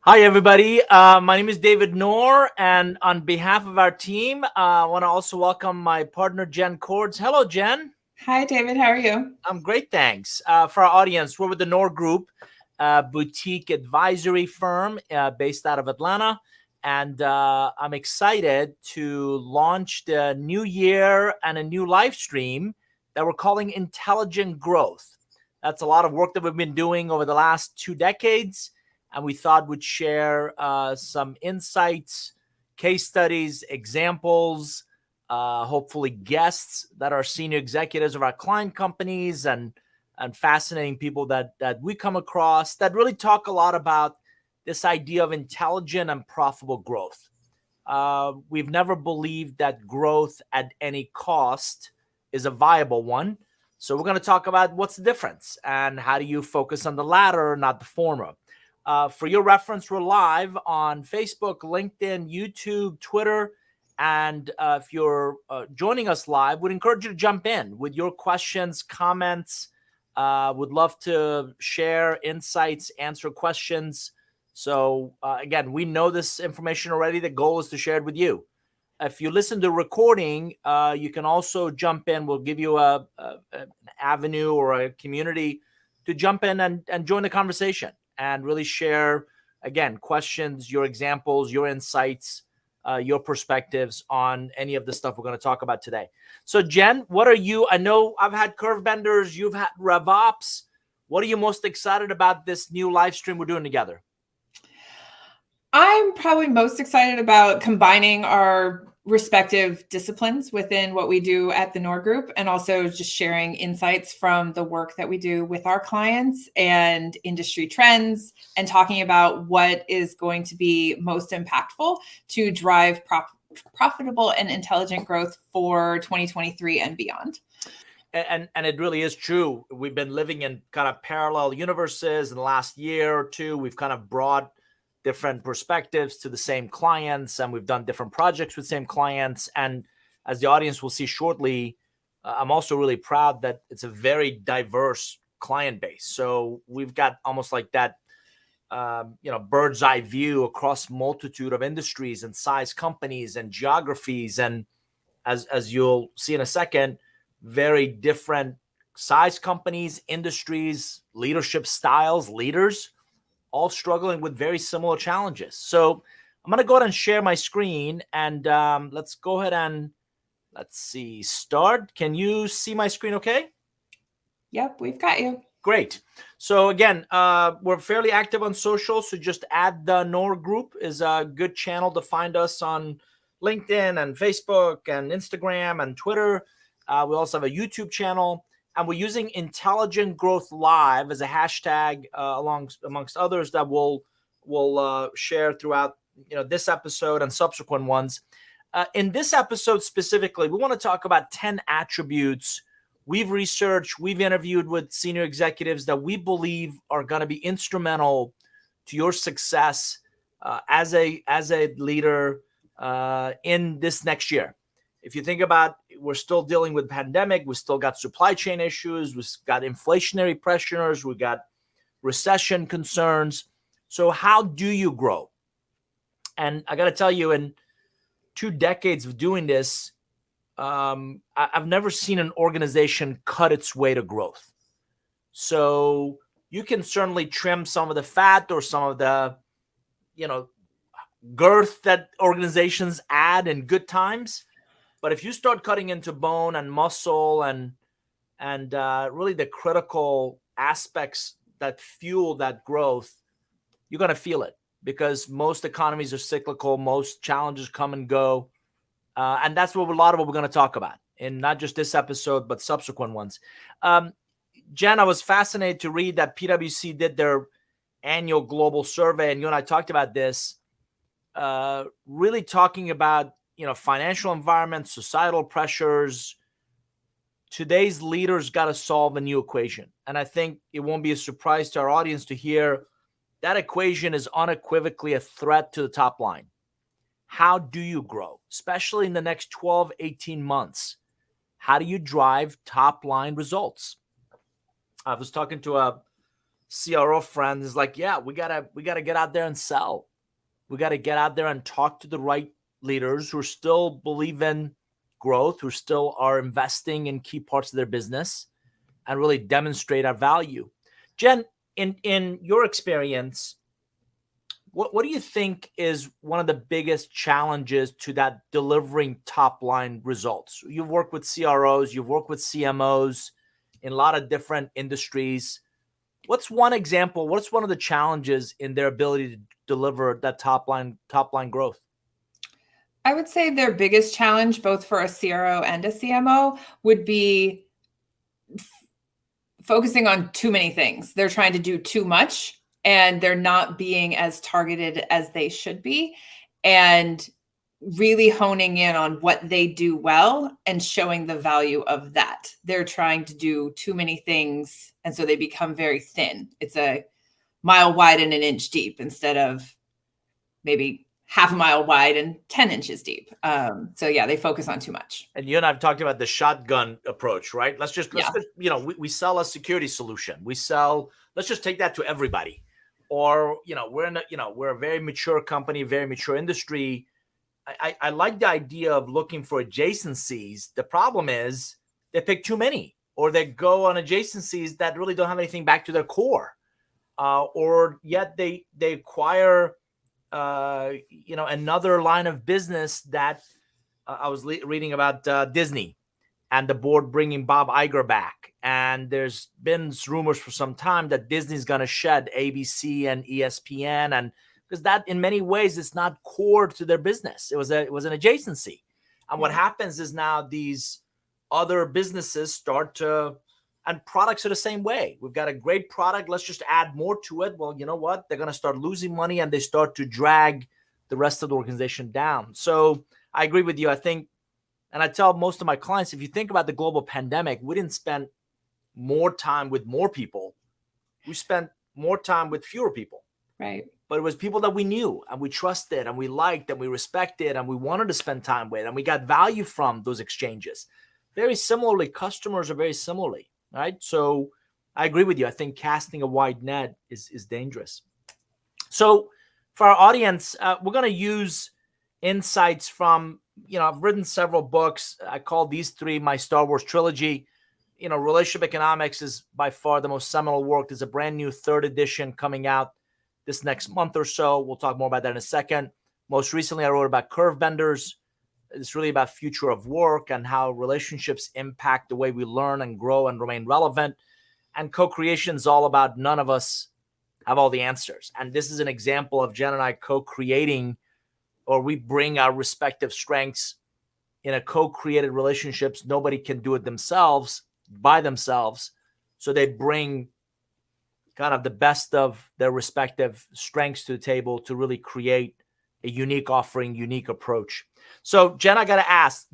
Hi, everybody. My name is David Noor, and on behalf of our team, I want to also welcome my partner, Jen Cords. Hello, Jen. Hi, David. How are you? I'm great, thanks. For our audience, we're with the Noor Group, a boutique advisory firm based out of Atlanta. And I'm excited to launch the new year and a new live stream that we're calling Intelligent Growth. That's a lot of work that we've been doing over the last 2 decades. And we thought we'd share some insights, case studies, examples, hopefully guests that are senior executives of our client companies and fascinating people that we come across that really talk a lot about this idea of intelligent and profitable growth. We've never believed that growth at any cost is a viable one. So we're going to talk about what's the difference and how do you focus on the latter, not the former. For your reference, we're live on Facebook, LinkedIn, YouTube, Twitter. And if you're joining us live, we'd encourage you to jump in with your questions, comments. Would love to share insights, answer questions. So again, we know this information already. The goal is to share it with you. If you listen to recording, you can also jump in. We'll give you an avenue or a community to jump in and join the conversation and really share, again, questions, your examples, your insights, your perspectives on any of the stuff we're going to talk about today. So, Jen, what are you? I know I've had curve benders, you've had RevOps. What are you most excited about this new live stream we're doing together? I'm probably most excited about combining our respective disciplines within what we do at the Noor Group and also just sharing insights from the work that we do with our clients and industry trends and talking about what is going to be most impactful to drive profitable and intelligent growth for 2023 and beyond. And it really is true. We've been living in kind of parallel universes in the last year or two. We've kind of brought different perspectives to the same clients, and we've done different projects with same clients. And as the audience will see shortly, I'm also really proud that it's a very diverse client base. So we've got almost like that, bird's eye view across multitude of industries and size companies and geographies. And as you'll see in a second, very different size companies, industries, leadership styles, leaders, all struggling with very similar challenges. So I'm going to go ahead and share my screen, and let's go ahead and start. Can you see my screen okay? Yep, we've got you. Great. So again, we're fairly active on social, so just add the Noor Group is a good channel to find us on LinkedIn and Facebook and Instagram and Twitter. We also have a YouTube channel, and we're using Intelligent Growth Live as a hashtag amongst others that we'll share throughout this episode and subsequent ones. In this episode specifically, we want to talk about 10 attributes we've researched, we've interviewed with senior executives that we believe are going to be instrumental to your success as a leader in this next year. If you think about, we're still dealing with pandemic, we still got supply chain issues, we've got inflationary pressures, we've got recession concerns. So how do you grow? And I got to tell you, in 2 decades of doing this, I've never seen an organization cut its way to growth. So you can certainly trim some of the fat or some of the, girth that organizations add in good times. But if you start cutting into bone and muscle and really the critical aspects that fuel that growth, you're going to feel it because most economies are cyclical. Most challenges come and go. And that's what a lot of what we're going to talk about in not just this episode, but subsequent ones. Jen, I was fascinated to read that PwC did their annual global survey, and you and I talked about this, really talking about, financial environment, societal pressures. Today's leaders got to solve a new equation. And I think it won't be a surprise to our audience to hear that equation is unequivocally a threat to the top line. How do you grow, especially in the next 12, 18 months? How do you drive top line results? I was talking to a CRO friends is like, yeah, we gotta get out there and sell. We got to get out there and talk to the right leaders who still believe in growth, who still are investing in key parts of their business, and really demonstrate our value. Jen, in your experience, what do you think is one of the biggest challenges to that delivering top line results? You've worked with CROs, you've worked with CMOs in a lot of different industries. What's one example? What's one of the challenges in their ability to deliver that top line growth? I would say their biggest challenge, both for a CRO and a CMO, would be focusing on too many things. They're trying to do too much and they're not being as targeted as they should be. And really honing in on what they do well and showing the value of that. They're trying to do too many things. And so they become very thin. It's a mile wide and an inch deep instead of maybe half a mile wide and 10 inches deep. So yeah, they focus on too much. And you and I've talked about the shotgun approach, right? Let's just we sell a security solution. Let's just take that to everybody. Or, we're a very mature company, very mature industry. I like the idea of looking for adjacencies. The problem is they pick too many, or they go on adjacencies that really don't have anything back to their core, or yet they acquire another line of business that I was reading about Disney and the board bringing Bob Iger back. And there's been rumors for some time that Disney's going to shed ABC and ESPN, and because that in many ways it's not core to their business. It was an adjacency. And what happens is now these other businesses start to, and products are the same way. We've got a great product. Let's just add more to it. Well, you know what? They're going to start losing money and they start to drag the rest of the organization down. So I agree with you. I think, and I tell most of my clients, if you think about the global pandemic, we didn't spend more time with more people. We spent more time with fewer people. Right. But it was people that we knew and we trusted and we liked and we respected and we wanted to spend time with, and we got value from those exchanges. Very similarly, customers are very similarly, right? So I agree with you. I think casting a wide net is dangerous. So for our audience, we're going to use insights from, I've written several books. I call these three my Star Wars trilogy. Relationship Economics is by far the most seminal work. There's a brand new third edition coming out this next month or so. We'll talk more about that in a second. Most recently, I wrote about Curve Benders. It's really about future of work and how relationships impact the way we learn and grow and remain relevant. And co-creation is all about none of us have all the answers. And this is an example of Jen and I co-creating, or we bring our respective strengths in a co-created relationships. Nobody can do it by themselves. So they bring kind of the best of their respective strengths to the table to really create a unique offering, unique approach. So Jen, I got to ask,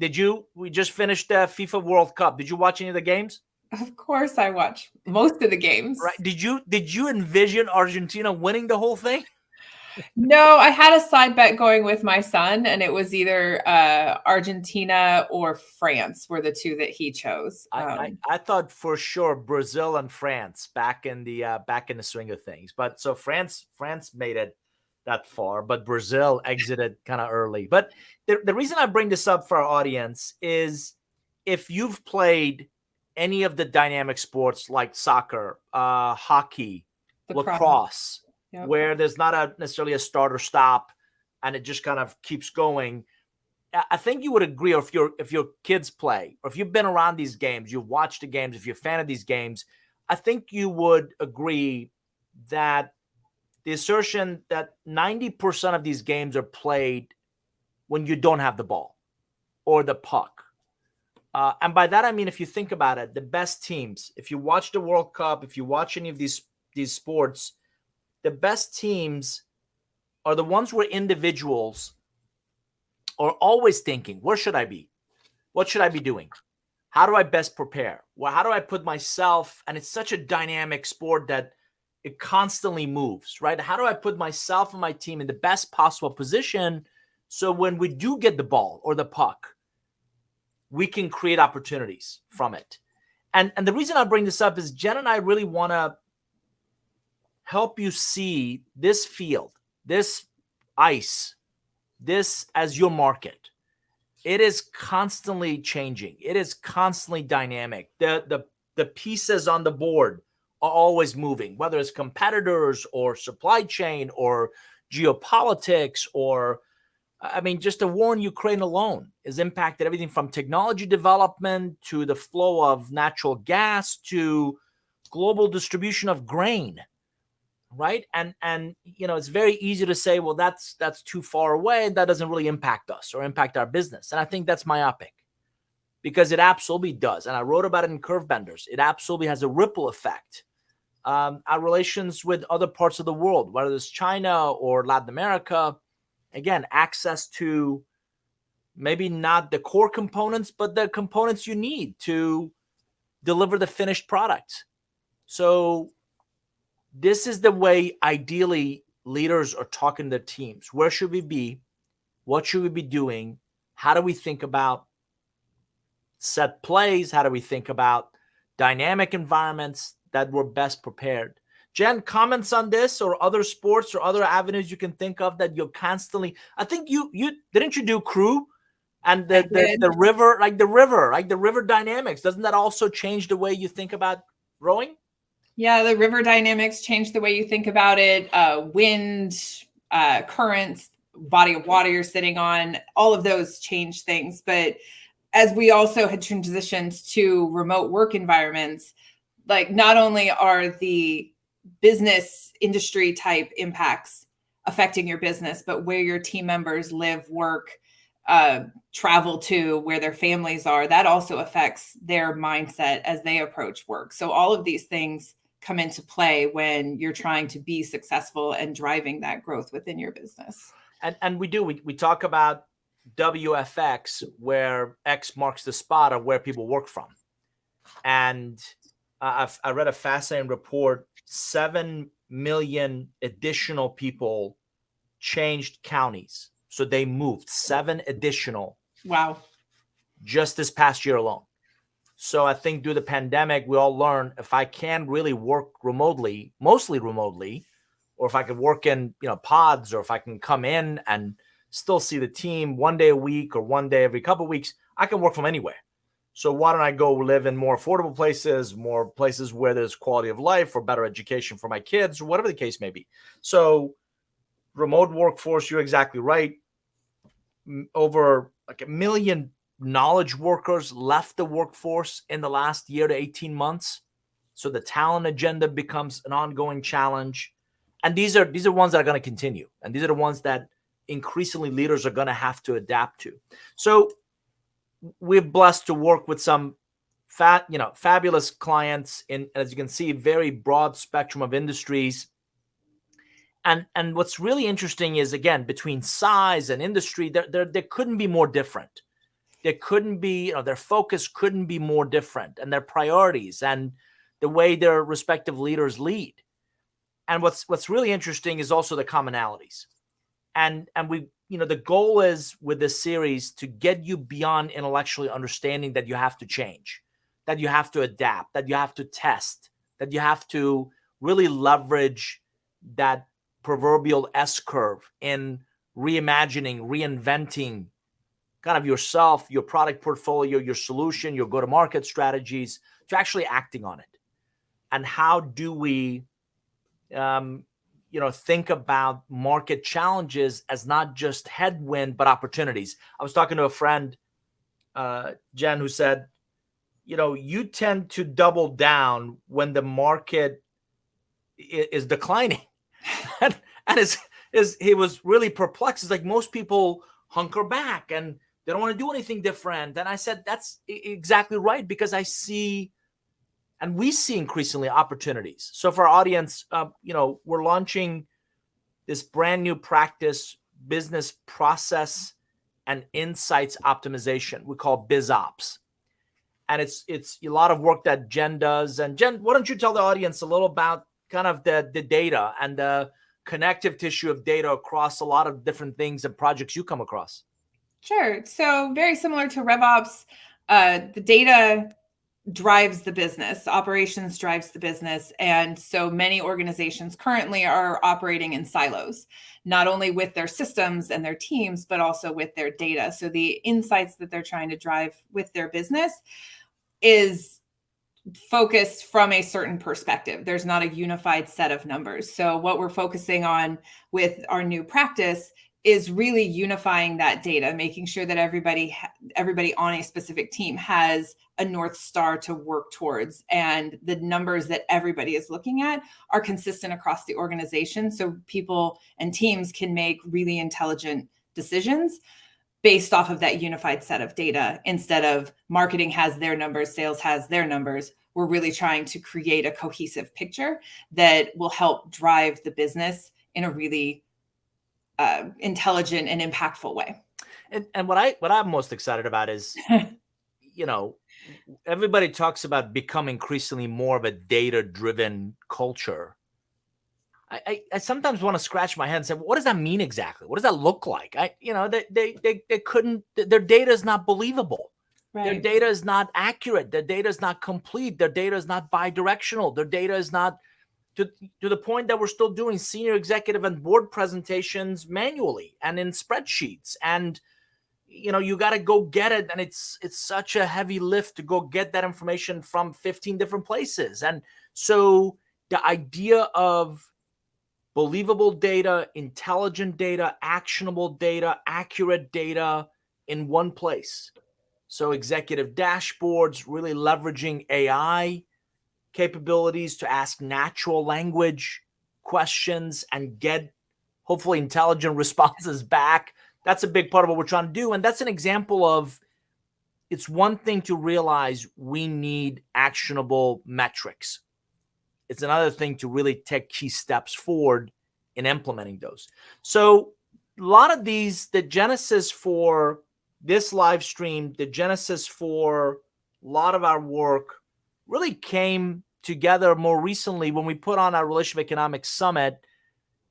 we just finished the FIFA World Cup. Did you watch any of the games? Of course I watch most of the games. Right. Did you envision Argentina winning the whole thing? No, I had a side bet going with my son, and it was either Argentina or France were the two that he chose. I thought for sure Brazil and France back in the swing of things, but so France made it that far, but Brazil exited kind of early. But the reason I bring this up for our audience is if you've played any of the dynamic sports like soccer, hockey, lacrosse. Yep. Where there's not necessarily a start or stop and it just kind of keeps going. I think you would agree, or if your kids play, or if you've been around these games, you've watched the games, if you're a fan of these games, I think you would agree that the assertion that 90% of these games are played when you don't have the ball or the puck. And by that, I mean, if you think about it, the best teams, if you watch the World Cup, if you watch any of these sports, the best teams are the ones where individuals are always thinking, where should I be? What should I be doing? How do I best prepare? Well, how do I put myself, and it's such a dynamic sport that it constantly moves, right? How do I put myself and my team in the best possible position so when we do get the ball or the puck, we can create opportunities from it? And the reason I bring this up is Jen and I really want to help you see this field, this ice, this as your market. It is constantly changing. It is constantly dynamic. The pieces on the board are always moving, whether it's competitors or supply chain or geopolitics or, I mean, just the war in Ukraine alone has impacted everything from technology development to the flow of natural gas to global distribution of grain, right? And it's very easy to say, well, that's too far away. That doesn't really impact us or impact our business. And I think that's myopic, because it absolutely does. And I wrote about it in Curve Benders. It absolutely has a ripple effect. Our relations with other parts of the world, whether it's China or Latin America, again, access to maybe not the core components, but the components you need to deliver the finished product. So this is the way ideally leaders are talking to their teams. Where should we be? What should we be doing? How do we think about set plays? How do we think about dynamic environments that we're best prepared? Jen, comments on this or other sports or other avenues you can think of that you're constantly, I think you didn't you do crew and the river dynamics? Doesn't that also change the way you think about rowing? Yeah, the river dynamics change the way you think about it. Wind, currents, body of water you're sitting on, all of those change things. But as we also had transitioned to remote work environments, like not only are the business industry type impacts affecting your business, but where your team members live, work, travel to, where their families are, that also affects their mindset as they approach work. So all of these things come into play when you're trying to be successful and driving that growth within your business. And we talk about WFX, where X marks the spot of where people work from. And I read a fascinating report. 7 million additional people changed counties. So they moved 7 additional. Wow. Just this past year alone. So I think through the pandemic, we all learned if I can really work remotely, mostly remotely, or if I could work in, pods, or if I can come in and still see the team one day a week or one day every couple of weeks, I can work from anywhere. So why don't I go live in more affordable places, more places where there's quality of life or better education for my kids, or whatever the case may be. So remote workforce, you're exactly right. Over like 1 million knowledge workers left the workforce in the last year to 18 months. So the talent agenda becomes an ongoing challenge. And these are ones that are going to continue. And these are the ones that increasingly leaders are going to have to adapt to. So we're blessed to work with some fabulous clients in, as you can see, very broad spectrum of industries. And what's really interesting is, again, between size and industry, there couldn't be more different. There couldn't be, their focus couldn't be more different, and their priorities and the way their respective leaders lead. And what's really interesting is also the commonalities. And we, the goal is with this series to get you beyond intellectually understanding that you have to change, that you have to adapt, that you have to test, that you have to really leverage that proverbial S curve in reimagining, reinventing kind of yourself, your product portfolio, your solution, your go-to-market strategies, to actually acting on it. And how do we, think about market challenges as not just headwind, but opportunities? I was talking to a friend, Jen, who said, you tend to double down when the market is declining. and he was really perplexed. It's like most people hunker back and they don't want to do anything different. And I said, that's exactly right, because I see, and we see increasingly opportunities. So for our audience, we're launching this brand new practice, business process and insights optimization. We call BizOps. And it's a lot of work that Jen does. And Jen, why don't you tell the audience a little about kind of the data and the connective tissue of data across a lot of different things and projects you come across? Sure. So very similar to RevOps, the data drives the business. Operations drives the business. And so many organizations currently are operating in silos, not only with their systems and their teams, but also with their data. So the insights that they're trying to drive with their business is focused from a certain perspective. There's not a unified set of numbers. So what we're focusing on with our new practice is really unifying that data, making sure that everybody on a specific team has a North Star to work towards, and the numbers that everybody is looking at are consistent across the organization, so people and teams can make really intelligent decisions based off of that unified set of data. Instead of marketing has their numbers, sales has their numbers, we're really trying to create a cohesive picture that will help drive the business in a really intelligent and impactful way. And what I'm most excited about is, you know, everybody talks about becoming increasingly more of a data-driven culture. I sometimes want to scratch my head and say, what does that mean exactly? What does that look like? They couldn't. Their data is not believable. Right. Their data is not accurate. Their data is not complete. Their data is not bi-directional. Their data is not to the point that we're still doing senior executive and board presentations manually and in spreadsheets. And you got to go get it, and it's such a heavy lift to go get that information from 15 different places. And so the idea of believable data, intelligent data, actionable data, accurate data in one place. So executive dashboards, really leveraging AI capabilities to ask natural language questions and get hopefully intelligent responses back. That's a big part of what we're trying to do. And that's an example of, it's one thing to realize we need actionable metrics. It's another thing to really take key steps forward in implementing those. So a lot of these, the genesis for this live stream, the genesis for a lot of our work really came together more recently when we put on our Relationship Economics Summit.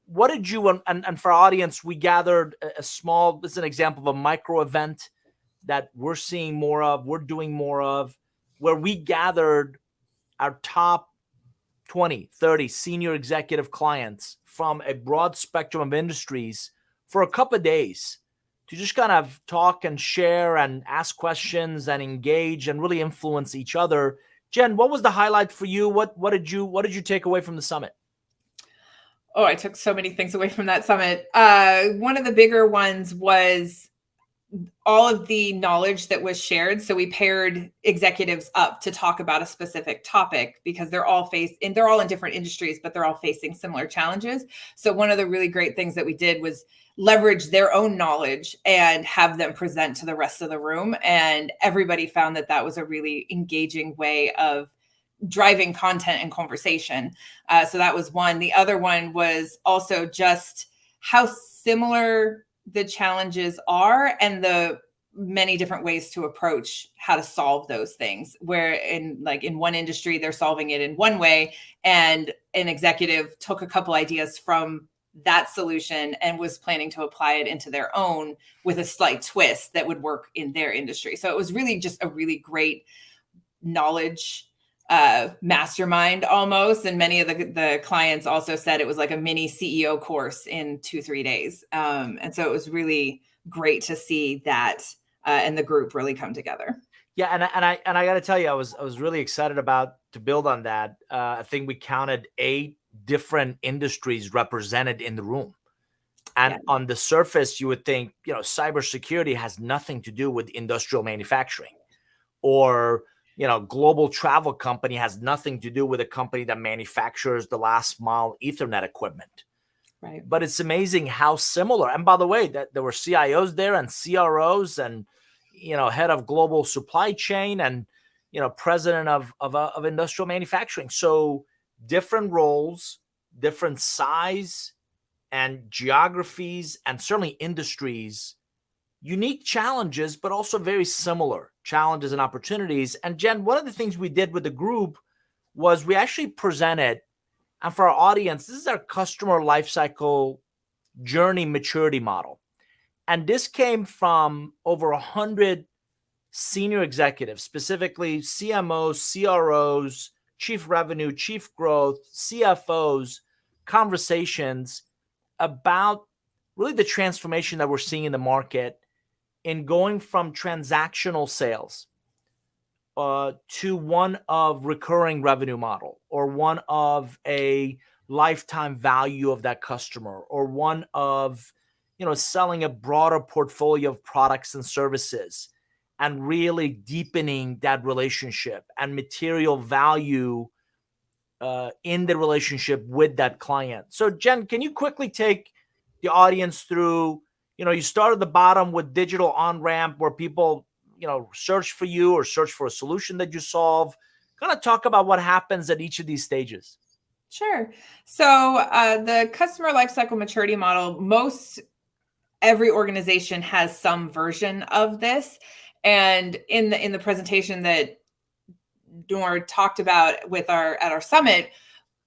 What did you, and for our audience, we gathered a small, this is an example of a micro event that we're seeing more of, we're doing more of, where we gathered our top 20, 30 senior executive clients from a broad spectrum of industries for a couple of days to just kind of talk and share and ask questions and engage and really influence each other. Jen, what was the highlight for you? What did you take away from the summit? Oh, I took so many things away from that summit. One of the bigger ones was all of the knowledge that was shared. So we paired executives up to talk about a specific topic because they're all in different industries, but they're all facing similar challenges. So one of the really great things that we did was leverage their own knowledge and have them present to the rest of the room. And everybody found that that was a really engaging way of driving content and conversation. So that was one. The other one was also just how similar the challenges are and the many different ways to approach how to solve those things, where in one industry they're solving it in one way, and an executive took a couple ideas from that solution and was planning to apply it into their own with a slight twist that would work in their industry. So it was really just a really great knowledge mastermind almost. And many of the clients also said it was like a mini CEO course in 2-3 days. And so it was really great to see that and the group really come together. Yeah, and I got to tell you, I was really excited to build on that. I think we counted 8 different industries represented in the room. And on the surface, you would think, cybersecurity has nothing to do with industrial manufacturing, or global travel company has nothing to do with a company that manufactures the last mile Ethernet equipment. Right. But it's amazing how similar. And by the way, that there were CIOs there and CROs and, head of global supply chain and, president of industrial manufacturing. So different roles, different size and geographies, and certainly industries, unique challenges, but also very similar challenges and opportunities. And Jen, one of the things we did with the group was we actually presented, and for our audience, this is our customer lifecycle journey maturity model. And this came from over 100 senior executives, specifically CMOs, CROs, chief revenue, chief growth, CFOs, conversations about really the transformation that we're seeing in the market in going from transactional sales to one of recurring revenue model, or one of a lifetime value of that customer, or one of selling a broader portfolio of products and services, and really deepening that relationship and material value in the relationship with that client. So Jen, can you quickly take the audience through, you start at the bottom with digital on-ramp, where people search for you or search for a solution that you solve. Kind of talk about what happens at each of these stages. Sure. So the customer lifecycle maturity model, every organization has some version of this. And in the presentation that Noor talked about at our summit,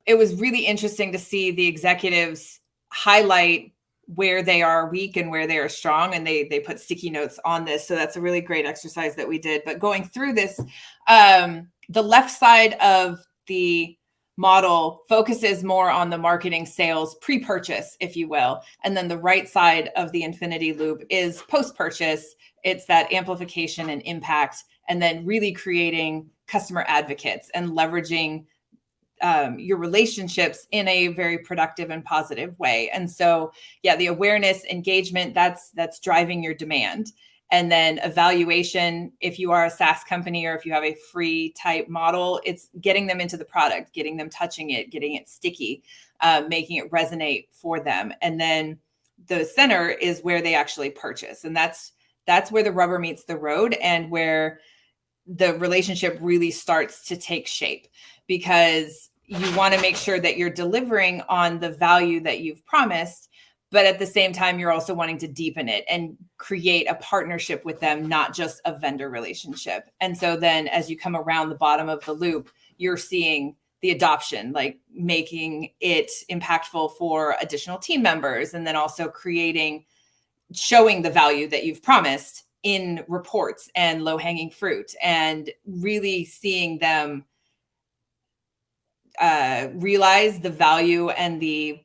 it was really interesting to see the executives highlight where they are weak and where they are strong, and they put sticky notes on this. So that's a really great exercise that we did. But going through this, the left side of the model focuses more on the marketing sales pre-purchase, if you will. And then the right side of the infinity loop is post-purchase. It's that amplification and impact, and then really creating customer advocates and leveraging your relationships in a very productive and positive way. And so, yeah, the awareness, engagement, that's driving your demand. And then evaluation, if you are a SaaS company or if you have a free type model, it's getting them into the product, getting them touching it, getting it sticky, making it resonate for them. And then the center is where they actually purchase. And that's where the rubber meets the road, and where the relationship really starts to take shape, because you want to make sure that you're delivering on the value that you've promised, but at the same time, you're also wanting to deepen it and create a partnership with them, not just a vendor relationship. And so then as you come around the bottom of the loop, you're seeing the adoption, like making it impactful for additional team members, and then also showing the value that you've promised in reports and low-hanging fruit, and really seeing them realize the value and the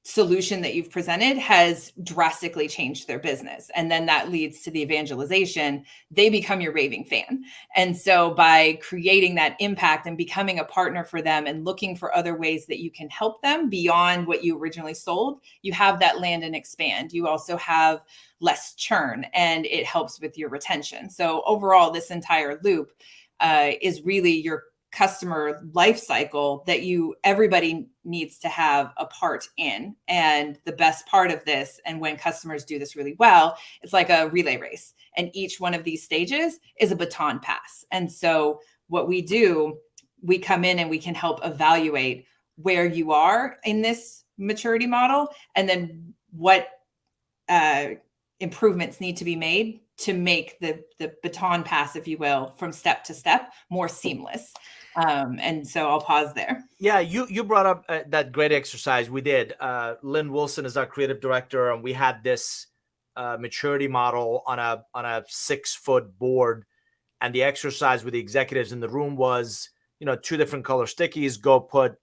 solution that you've presented has drastically changed their business. And then that leads to the evangelization. They become your raving fan. And so by creating that impact and becoming a partner for them and looking for other ways that you can help them beyond what you originally sold, you have that land and expand. You also have less churn, and it helps with your retention. So overall, this entire loop is really your customer life cycle that everybody needs to have a part in. And the best part of this, and when customers do this really well, it's like a relay race, and each one of these stages is a baton pass. And so what we do, we come in and we can help evaluate where you are in this maturity model, and then what improvements need to be made to make the baton pass, if you will, from step to step more seamless. And so I'll pause there. Yeah, you brought up that great exercise we did. Lynn Wilson is our creative director, and we had this maturity model on a 6-foot board. And the exercise with the executives in the room was, 2 different color stickies. Go put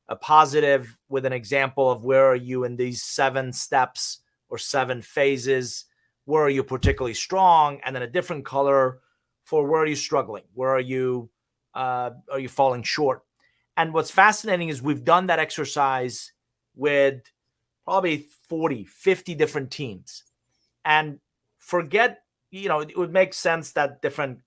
a positive with an example of where are you in these 7 steps or 7 phases. Where are you particularly strong? And then a different color for where are you struggling? Where are you falling short? And what's fascinating is we've done that exercise with probably 40, 50 different teams. And it would make sense that different,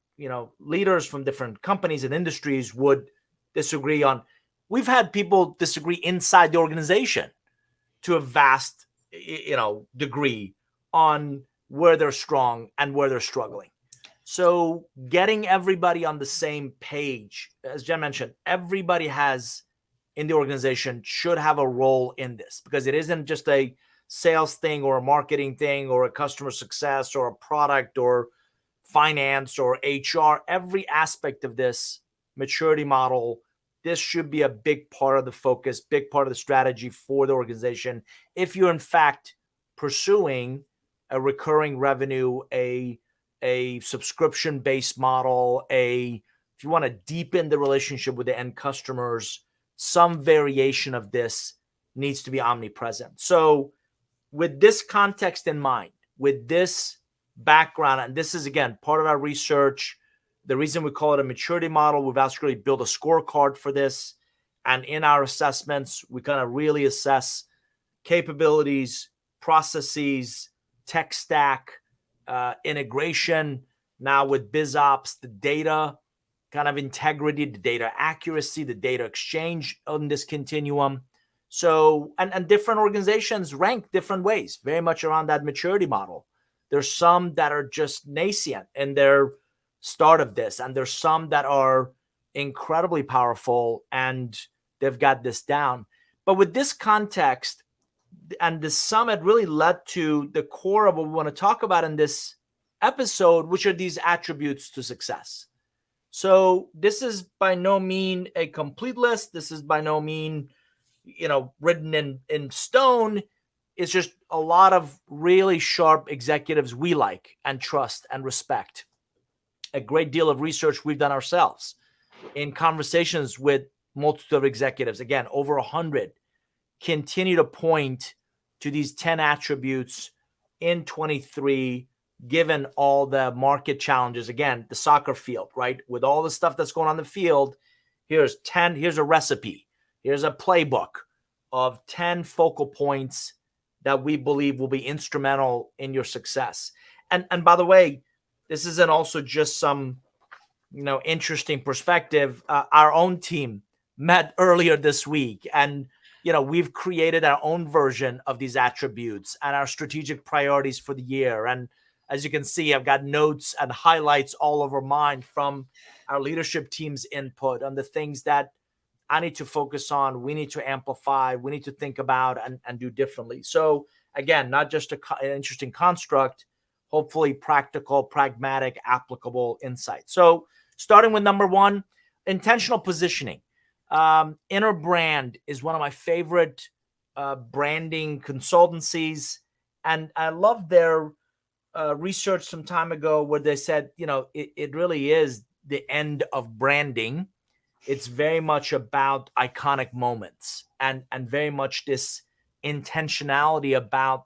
leaders from different companies and industries would disagree on. We've had people disagree inside the organization to a vast, degree on where they're strong and where they're struggling. So getting everybody on the same page, as Jen mentioned, everybody in the organization should have a role in this, because it isn't just a sales thing or a marketing thing or a customer success or a product or finance or HR. Every aspect of this maturity model, this should be a big part of the focus, big part of the strategy for the organization. If you're in fact pursuing a recurring revenue, a a subscription-based model, if you want to deepen the relationship with the end customers, some variation of this needs to be omnipresent. So with this context in mind, with this background, and this is, again, part of our research, the reason we call it a maturity model, we've actually built a scorecard for this. And in our assessments, we kind of really assess capabilities, processes, tech stack, integration, now with BizOps, the data kind of integrity, the data accuracy, the data exchange on this continuum. So, and different organizations rank different ways, very much around that maturity model. There's some that are just nascent in their start of this, and there's some that are incredibly powerful and they've got this down. But with this context, and the summit really led to the core of what we want to talk about in this episode, which are these attributes to success. So this is by no mean a complete list. This is by no mean, written in stone. It's just a lot of really sharp executives we like and trust and respect. A great deal of research we've done ourselves in conversations with multitude of executives. Again, over 100 continue to point to these 10 attributes in 23, given all the market challenges. Again, the soccer field, right? With all the stuff that's going on in the field, here's a recipe. Here's a playbook of 10 focal points that we believe will be instrumental in your success. And by the way, this isn't also just some, interesting perspective. Our own team met earlier this week, and we've created our own version of these attributes and our strategic priorities for the year. And as you can see, I've got notes and highlights all over mine from our leadership team's input on the things that I need to focus on, we need to amplify, we need to think about and do differently. So again, not just an interesting construct, hopefully practical, pragmatic, applicable insight. So starting with number one, intentional positioning. Inner Brand is one of my favorite branding consultancies. And I love their research some time ago where they said, it really is the end of branding. It's very much about iconic moments and very much this intentionality about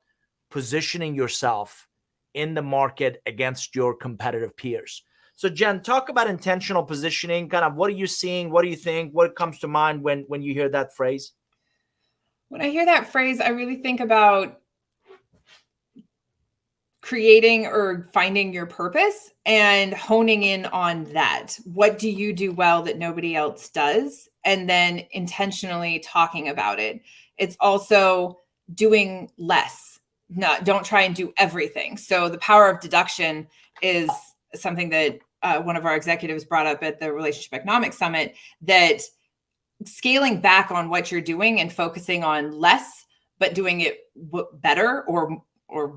positioning yourself in the market against your competitive peers. So Jen, talk about intentional positioning. Kind of what are you seeing? What do you think? What comes to mind when you hear that phrase? When I hear that phrase, I really think about creating or finding your purpose and honing in on that. What do you do well that nobody else does? And then intentionally talking about it. It's also doing less. Don't try and do everything. So the power of deduction is something that one of our executives brought up at the Relationship Economics Summit, that scaling back on what you're doing and focusing on less, but doing it better or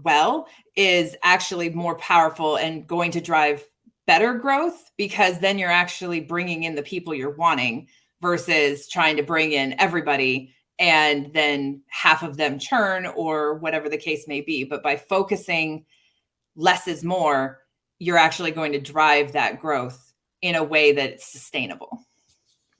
well is actually more powerful and going to drive better growth, because then you're actually bringing in the people you're wanting versus trying to bring in everybody and then half of them churn or whatever the case may be. But by focusing less is more, you're actually going to drive that growth in a way that it's sustainable.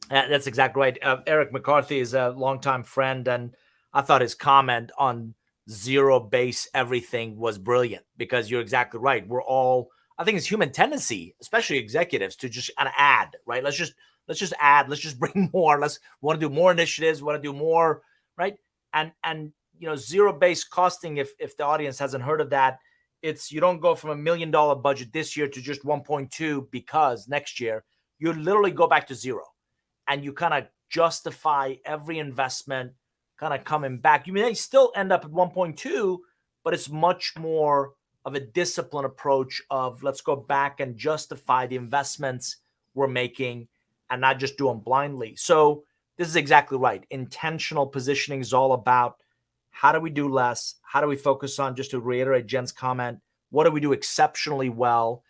That's exactly right. Eric McCarthy is a longtime friend, and I thought his comment on zero-base everything was brilliant, because you're exactly right. I think it's human tendency, especially executives, to just kind of add, right? Let's just add, let's just bring more. Let's want to do more initiatives, want to do more, right? And zero-based costing, if the audience hasn't heard of that, it's you don't go from $1 million budget this year to just 1.2 because next year you literally go back to zero, and you kind of justify every investment kind of coming back. You may still end up at 1.2, but it's much more of a disciplined approach of let's go back and justify the investments we're making and not just do them blindly. So this is exactly right. Intentional positioning is all about how do we do less? How do we focus on, just to reiterate Jen's comment, what do we do exceptionally well?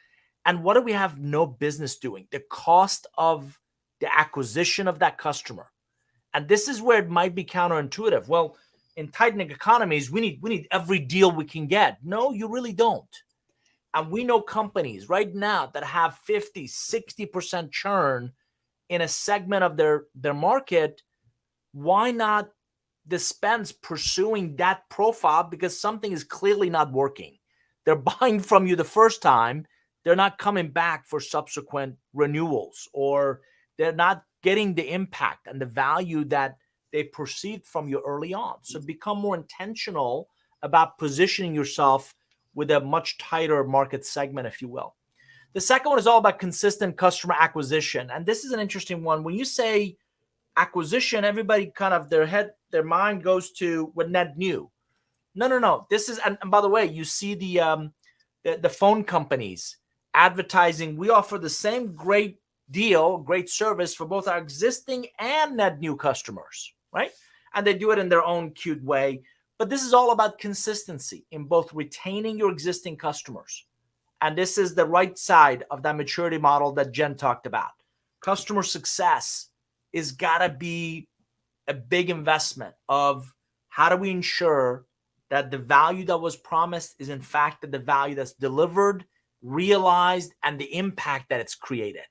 And what do we have no business doing? The cost of the acquisition of that customer. And this is where it might be counterintuitive. Well, in tightening economies, we need every deal we can get. No, you really don't. And we know companies right now that have 50, 60% churn in a segment of their market. Why not dispense pursuing that profile? Because something is clearly not working. They're buying from you the first time. They're not coming back for subsequent renewals, or they're not getting the impact and the value that they perceived from you early on. So become more intentional about positioning yourself with a much tighter market segment, if you will. The second one is all about consistent customer acquisition. And this is an interesting one. When you say acquisition, everybody kind of their mind goes to what net new. No. This is, and by the way, you see the phone companies advertising. We offer the same great deal, great service for both our existing and net new customers, right? And they do it in their own cute way. But this is all about consistency in both retaining your existing customers. And this is the right side of that maturity model that Jen talked about. Customer success is gotta be a big investment of how do we ensure that the value that was promised is in fact the value that's delivered, realized, and the impact that it's created.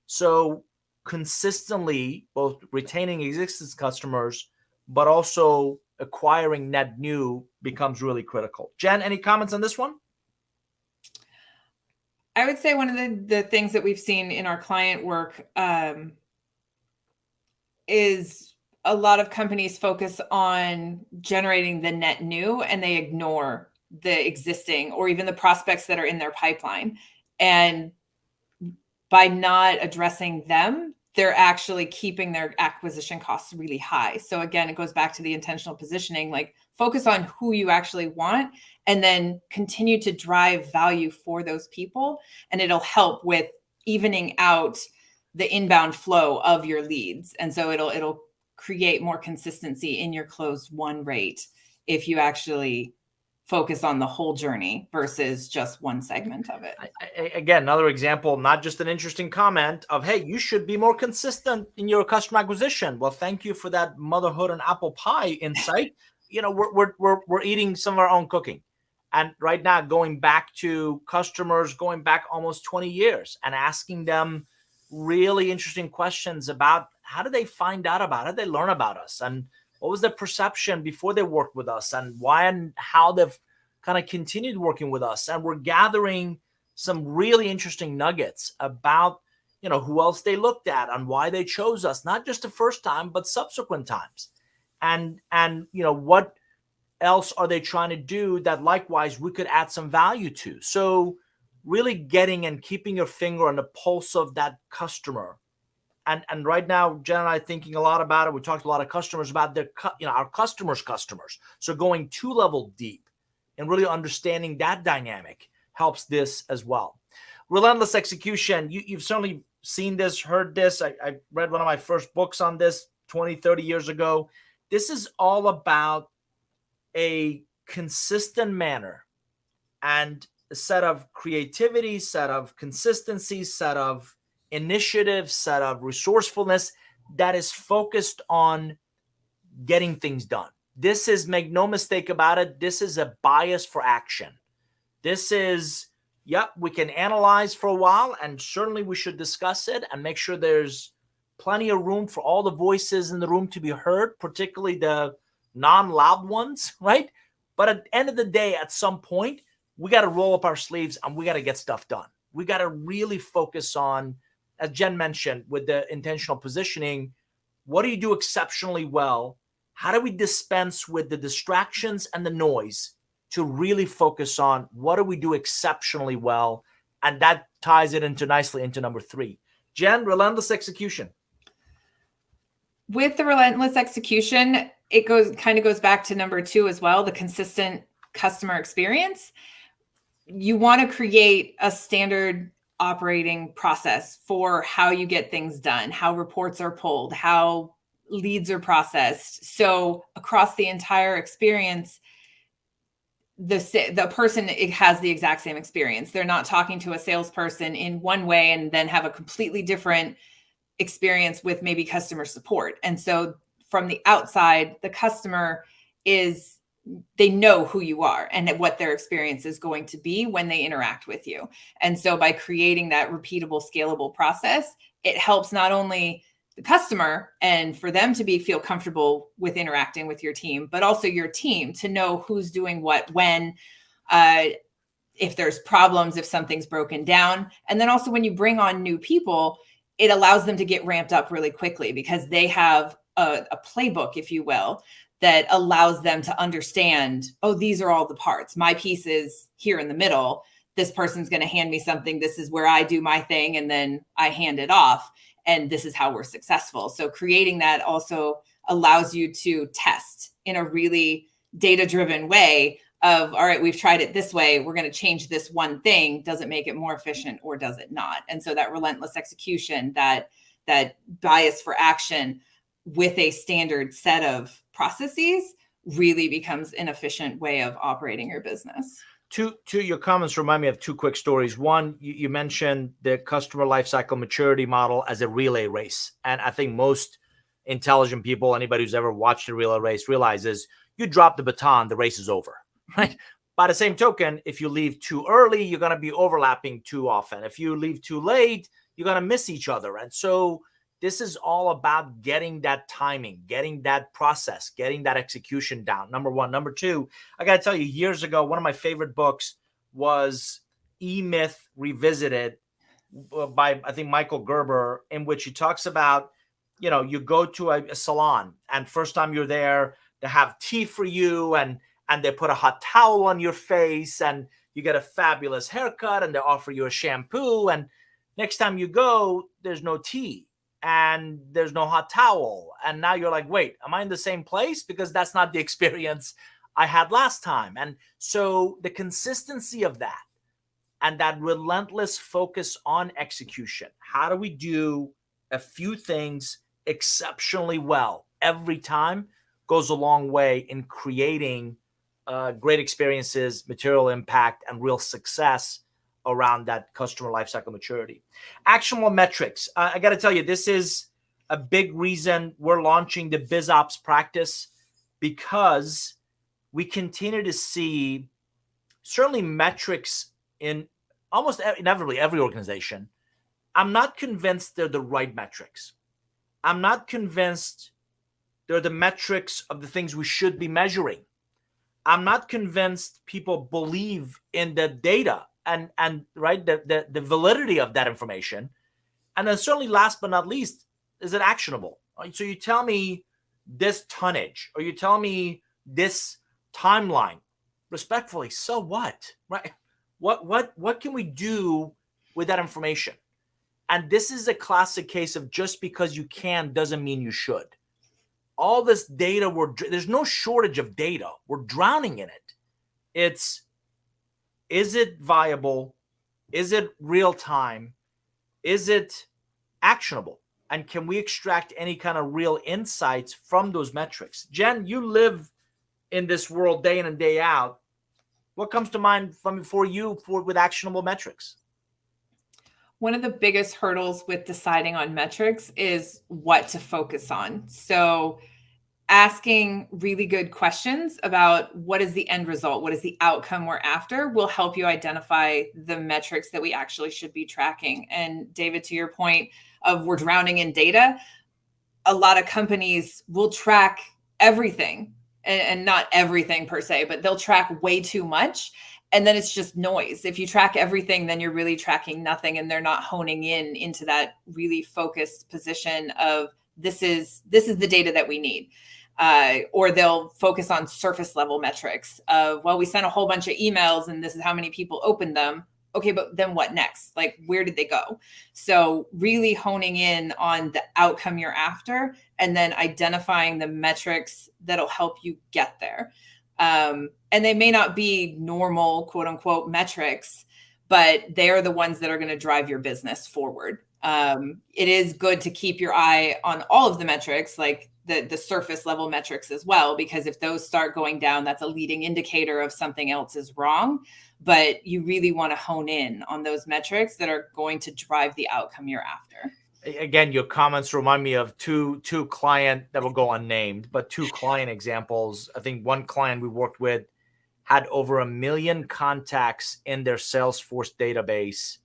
So consistently both retaining existing customers, but also acquiring net new becomes really critical. Jen, any comments on this one? I would say one of the things that we've seen in our client work is a lot of companies focus on generating the net new and they ignore the existing or even the prospects that are in their pipeline. And by not addressing them, they're actually keeping their acquisition costs really high. So again, it goes back to the intentional positioning, like focus on who you actually want and then continue to drive value for those people. And it'll help with evening out the inbound flow of your leads. And so it'll create more consistency in your closed won rate if you actually focus on the whole journey versus just one segment of it. Again, another example, not just an interesting comment of, hey, you should be more consistent in your customer acquisition. Well, thank you for that motherhood and apple pie insight. You know, we're eating some of our own cooking. And right now, going back to customers, going back almost 20 years and asking them really interesting questions about how did they find out about it? How did they learn about us? And what was their perception before they worked with us, and why and how they've kind of continued working with us. And we're gathering some really interesting nuggets about, you know, who else they looked at and why they chose us, not just the first time, but subsequent times. And you know, what else are they trying to do that likewise we could add some value to? So really getting and keeping your finger on the pulse of that customer. And right now, Jen and I are thinking a lot about it. We talked to a lot of customers about their, you know, our customers' customers. So going 2 level deep and really understanding that dynamic helps this as well. Relentless execution. You've certainly seen this, heard this. I read one of my first books on this 20, 30 years ago. This is all about a consistent manner and a set of creativity, set of consistency, set of initiative, set of resourcefulness that is focused on getting things done. This is, make no mistake about it, this is a bias for action. This is, yep, we can analyze for a while, and certainly we should discuss it and make sure there's plenty of room for all the voices in the room to be heard, particularly the non-loud ones, right? But at the end of the day, at some point, we got to roll up our sleeves and we got to get stuff done. We got to really focus on, as Jen mentioned, with the intentional positioning, what do you do exceptionally well? How do we dispense with the distractions and the noise to really focus on what do we do exceptionally well? And that ties it into nicely into number 3. Jen, relentless execution. With the relentless execution, it goes back to number 2 as well, the consistent customer experience. You want to create a standard operating process for how you get things done, how reports are pulled, how leads are processed. So across the entire experience, the person, it has the exact same experience. They're not talking to a salesperson in one way and then have a completely different experience with maybe customer support. And so from the outside, the customer is they know who you are and what their experience is going to be when they interact with you. And so by creating that repeatable, scalable process, it helps not only the customer and for them to feel comfortable with interacting with your team, but also your team to know who's doing what, when, if there's problems, if something's broken down. And then also when you bring on new people, it allows them to get ramped up really quickly because they have a playbook, if you will, that allows them to understand, oh, these are all the parts. My piece is here in the middle. This person's going to hand me something. This is where I do my thing. And then I hand it off. And this is how we're successful. So creating that also allows you to test in a really data-driven way of, all right, we've tried it this way. We're going to change this one thing. Does it make it more efficient or does it not? And so that relentless execution, that bias for action with a standard set of processes really becomes an efficient way of operating your business. To your comments remind me of two quick stories. One, you mentioned the customer lifecycle maturity model as a relay race. And I think most intelligent people, anybody who's ever watched a relay race realizes you drop the baton, the race is over, right? By the same token, if you leave too early, you're going to be overlapping too often. If you leave too late, you're going to miss each other. And so this is all about getting that timing, getting that process, getting that execution down. Number one. Number two, I got to tell you, years ago, one of my favorite books was E-Myth Revisited by, I think, Michael Gerber, in which he talks about, you go to a salon and first time you're there, they have tea for you and they put a hot towel on your face and you get a fabulous haircut and they offer you a shampoo. And next time you go, there's no tea and there's no hot towel. And now you're like, wait, am I in the same place? Because that's not the experience I had last time. And so the consistency of that and that relentless focus on execution, how do we do a few things exceptionally well every time, goes a long way in creating great experiences, material impact, and real success around that customer lifecycle maturity. Actionable metrics. I got to tell you, this is a big reason we're launching the BizOps practice, because we continue to see certainly metrics in almost inevitably every organization. I'm not convinced they're the right metrics. I'm not convinced they're the metrics of the things we should be measuring. I'm not convinced people believe in the data and right, the validity of that information. And then certainly last but not least, is it actionable? Right? So you tell me this tonnage or you tell me this timeline, respectfully, so what? Right? What can we do with that information? And this is a classic case of just because you can doesn't mean you should. All this data, there's no shortage of data. We're drowning in it. Is it viable? Is it real time? Is it actionable? And can we extract any kind of real insights from those metrics? Jen, you live in this world day in and day out. What comes to mind for you with actionable metrics? One of the biggest hurdles with deciding on metrics is what to focus on. So asking really good questions about what is the end result, what is the outcome we're after, will help you identify the metrics that we actually should be tracking. And David, to your point of we're drowning in data, a lot of companies will track everything, and not everything per se, but they'll track way too much. And then it's just noise. If you track everything, then you're really tracking nothing, and they're not honing into that really focused position of this is the data that we need. Or they'll focus on surface level metrics of, well, we sent a whole bunch of emails and this is how many people opened them. Okay, but then what next? Like, where did they go? So really honing in on the outcome you're after and then identifying the metrics that'll help you get there. And they may not be normal, quote unquote, metrics, but they're the ones that are going to drive your business forward. It is good to keep your eye on all of the metrics, like the surface level metrics as well, because if those start going down, that's a leading indicator of something else is wrong. But you really want to hone in on those metrics that are going to drive the outcome you're after. Again, your comments remind me of two client that will go unnamed, but two client examples. I think one client we worked with had over 1 million contacts in their Salesforce database,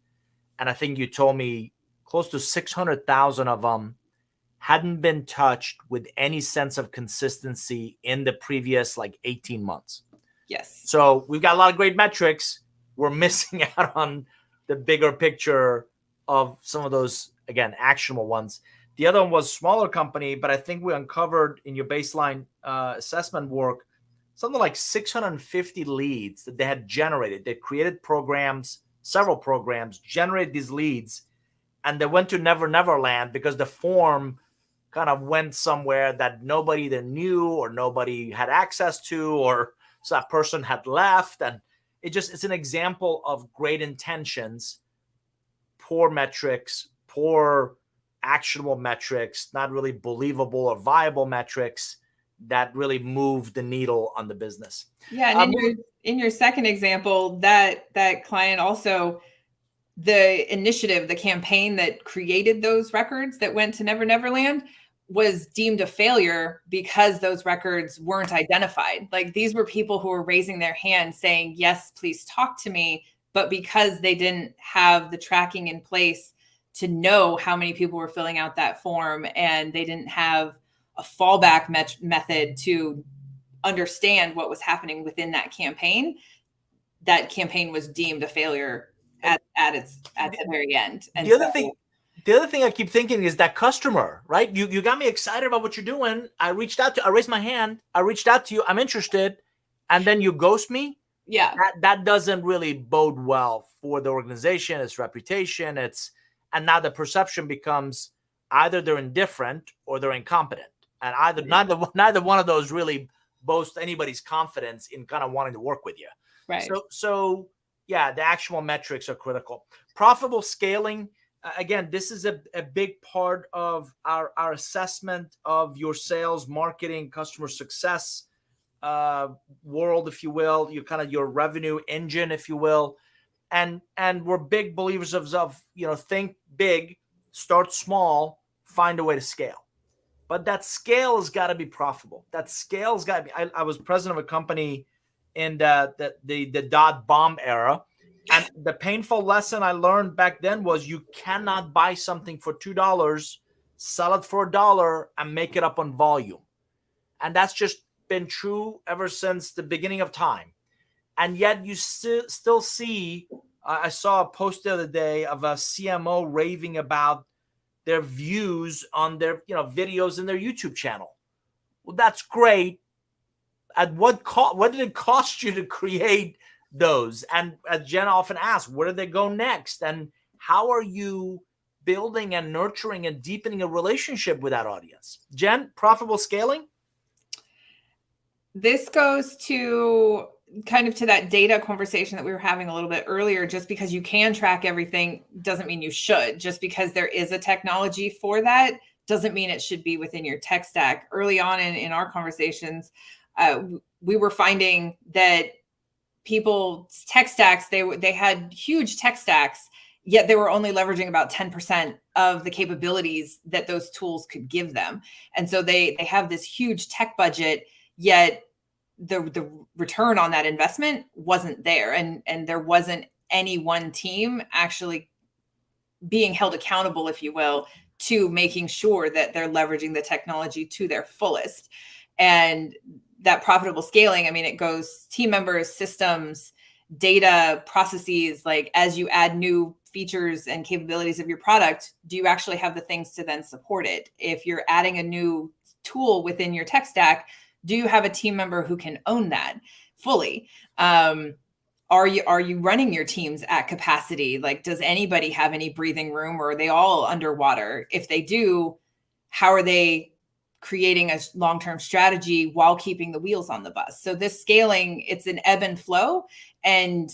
and I think you told me close to 600,000 of them hadn't been touched with any sense of consistency in the previous like 18 months. Yes. So we've got a lot of great metrics. We're missing out on the bigger picture of some of those, again, actionable ones. The other one was smaller company, but I think we uncovered in your baseline assessment work something like 650 leads that they had generated. They created programs, several programs, generated these leads, and they went to Never Never Land because the form kind of went somewhere that nobody either knew or nobody had access to, or so that person had left. And it's an example of great intentions, poor metrics, poor actionable metrics, not really believable or viable metrics that really move the needle on the business. Yeah, and in your second example, that client also, the initiative, the campaign that created those records that went to Never Never Land was deemed a failure because those records weren't identified. Like, these were people who were raising their hand saying, yes, please talk to me. But because they didn't have the tracking in place to know how many people were filling out that form, and they didn't have a fallback method to understand what was happening within that campaign was deemed a failure at the very end. And the other thing I keep thinking is that customer, right? You got me excited about what you're doing. I raised my hand. I reached out to you. I'm interested. And then you ghost me. Yeah. That doesn't really bode well for the organization, its reputation. And now the perception becomes either they're indifferent or they're incompetent. And neither one of those really boast anybody's confidence in kind of wanting to work with you. Right. So yeah, the actual metrics are critical. Profitable scaling. Again, this is a big part of our assessment of your sales, marketing, customer success world, if you will, your revenue engine, if you will. And we're big believers of think big, start small, find a way to scale. But that scale has got to be profitable. That scale's got to be. I was president of a company in the dot bomb era. And the painful lesson I learned back then was you cannot buy something for $2, sell it for $1, and make it up on volume. And that's just been true ever since the beginning of time. And yet you still see, I saw a post the other day of a CMO raving about their views on their videos in their YouTube channel. Well, that's great. At what cost? What did it cost you to create those? And as Jen often asks, where do they go next? And how are you building and nurturing and deepening a relationship with that audience? Jen, profitable scaling? This goes to kind of to that data conversation that we were having a little bit earlier. Just because you can track everything doesn't mean you should. Just because there is a technology for that doesn't mean it should be within your tech stack. Early on in our conversations, we were finding that people's tech stacks, they had huge tech stacks, yet they were only leveraging about 10% of the capabilities that those tools could give them. And so they have this huge tech budget, yet the return on that investment wasn't there. And there wasn't any one team actually being held accountable, if you will, to making sure that they're leveraging the technology to their fullest. And that profitable scaling, I mean, it goes team members, systems, data, processes. Like, as you add new features and capabilities of your product, do you actually have the things to then support it? If you're adding a new tool within your tech stack, do you have a team member who can own that fully? Are you running your teams at capacity? Like, does anybody have any breathing room, or are they all underwater? If they do, how are they creating a long-term strategy while keeping the wheels on the bus? So this scaling, it's an ebb and flow, and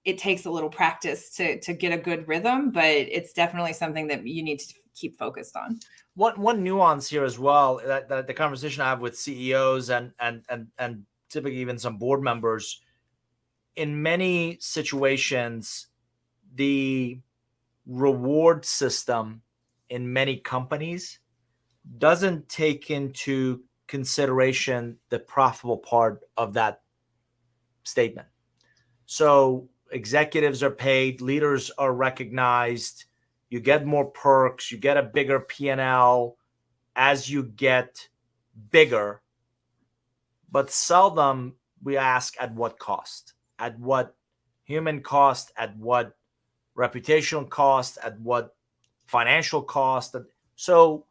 it takes a little practice to get a good rhythm, but it's definitely something that you need to keep focused on. One nuance here as well, that the conversation I have with CEOs and typically even some board members, in many situations, the reward system in many companies doesn't take into consideration the profitable part of that statement. So executives are paid, leaders are recognized, you get more perks, you get a bigger P&L as you get bigger, but seldom we ask at what cost, at what human cost, at what reputational cost, at what financial cost. So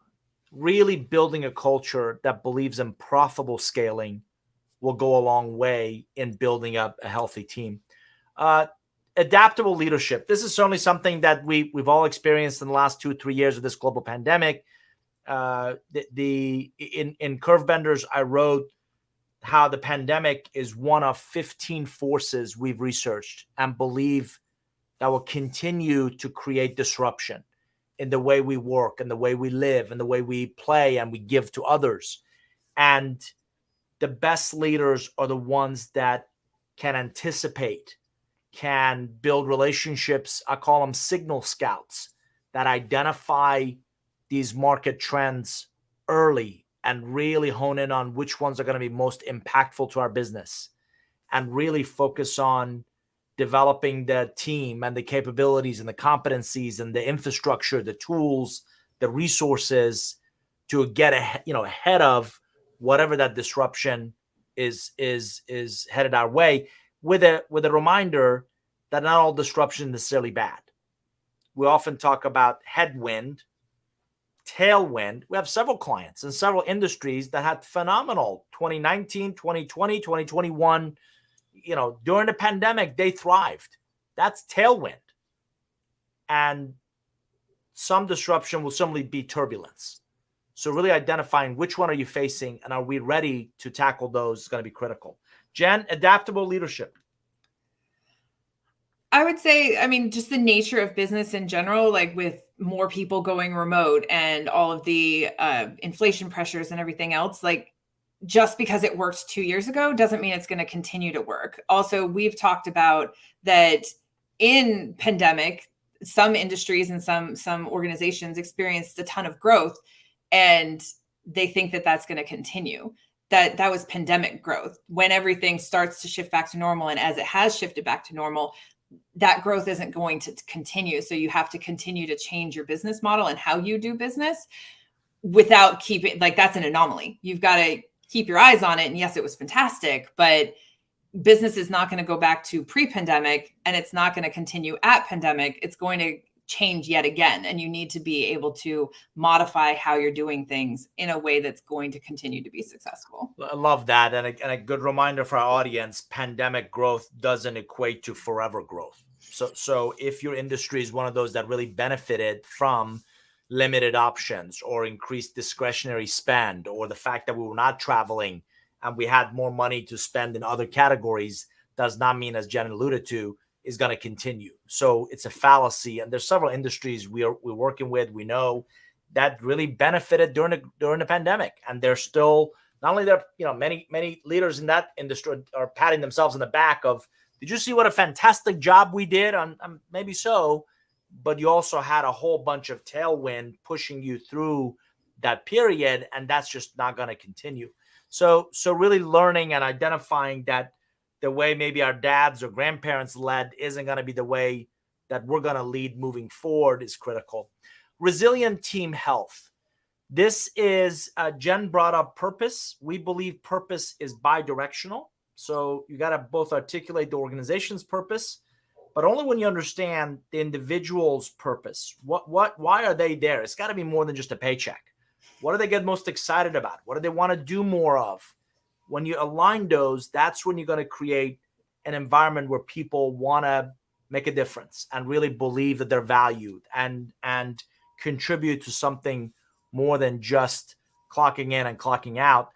really building a culture that believes in profitable scaling will go a long way in building up a healthy team. Uh, Adaptable leadership. This is certainly something that we've all experienced in the last 2-3 years of this global pandemic. In Curve Benders, I wrote how the pandemic is one of 15 forces we've researched and believe that will continue to create disruption in the way we work and the way we live and the way we play and we give to others. And the best leaders are the ones that can anticipate, can build relationships. I call them signal scouts that identify these market trends early and really hone in on which ones are going to be most impactful to our business and really focus on developing the team and the capabilities and the competencies and the infrastructure, the tools, the resources to get ahead of whatever that disruption is headed our way, with a reminder that not all disruption is necessarily bad. We often talk about headwind, tailwind. We have several clients in several industries that had phenomenal 2019, 2020, 2021. During the pandemic, they thrived. That's tailwind. And some disruption will certainly be turbulence. So really identifying which one are you facing and are we ready to tackle those is going to be critical. Jen, adaptable leadership. I would say, just the nature of business in general, like with more people going remote and all of the inflation pressures and everything else, like just because it worked 2 years ago doesn't mean it's going to continue to work. Also, we've talked about that in pandemic, some industries and some organizations experienced a ton of growth, and they think that that's going to continue. That was pandemic growth. When everything starts to shift back to normal, and as it has shifted back to normal, that growth isn't going to continue. So you have to continue to change your business model and how you do business without keeping, like, that's an anomaly. You've got to keep your eyes on it. And yes, it was fantastic, but business is not going to go back to pre-pandemic, and it's not going to continue at pandemic. It's going to change yet again. And you need to be able to modify how you're doing things in a way that's going to continue to be successful. I love that. And a good reminder for our audience, pandemic growth doesn't equate to forever growth. So if your industry is one of those that really benefited from limited options or increased discretionary spend, or the fact that we were not traveling and we had more money to spend in other categories, does not mean, as Jen alluded to, is going to continue. So it's a fallacy. And there's several industries we're working with, we know, that really benefited during the pandemic. And they're still, not only there, many leaders in that industry are patting themselves on the back of, did you see what a fantastic job we did? Maybe so, but you also had a whole bunch of tailwind pushing you through that period, and that's just not going to continue. So really learning and identifying that the way maybe our dads or grandparents led isn't going to be the way that we're going to lead moving forward is critical. Resilient team health. This is, Jen brought up purpose. We believe purpose is bi-directional. So you got to both articulate the organization's purpose, but only when you understand the individual's purpose. Why are they there? It's got to be more than just a paycheck. What do they get most excited about? What do they want to do more of? When you align those, that's when you're going to create an environment where people want to make a difference and really believe that they're valued and contribute to something more than just clocking in and clocking out.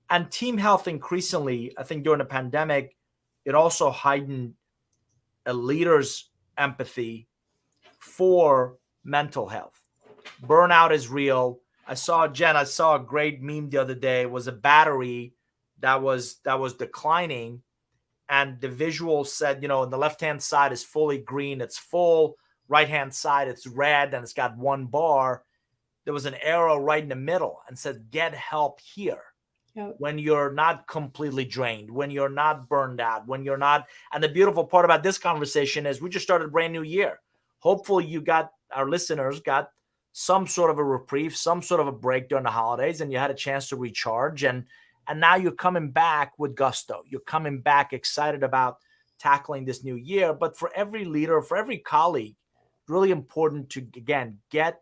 And team health, increasingly, I think during the pandemic, it also heightened a leader's empathy for mental health. Burnout is real. I saw a great meme the other day. It was a battery that was declining, and the visual said, in the left-hand side is fully green, it's full, right-hand side it's red, and it's got one bar. there was an arrow right in the middle and said, get help here. Yep. When you're not completely drained, when you're not burned out, when you're not. And the beautiful part about this conversation is we just started a brand new year. Hopefully our listeners got some sort of a reprieve, some sort of a break during the holidays, and you had a chance to recharge. And now you're coming back with gusto. You're coming back excited about tackling this new year. But for every leader, for every colleague, really important to, again, get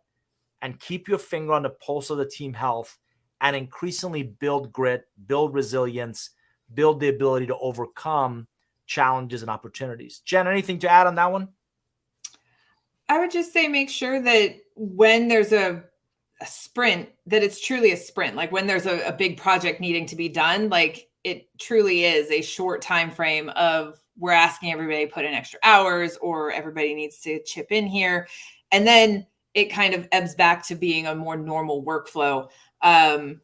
and keep your finger on the pulse of the team health and increasingly build grit, build resilience, build the ability to overcome challenges and opportunities. Jen, anything to add on that one? I would just say make sure that when there's a sprint, that it's truly a sprint. Like when there's a big project needing to be done, like it truly is a short time frame of we're asking everybody to put in extra hours or everybody needs to chip in here. And then it kind of ebbs back to being a more normal workflow. And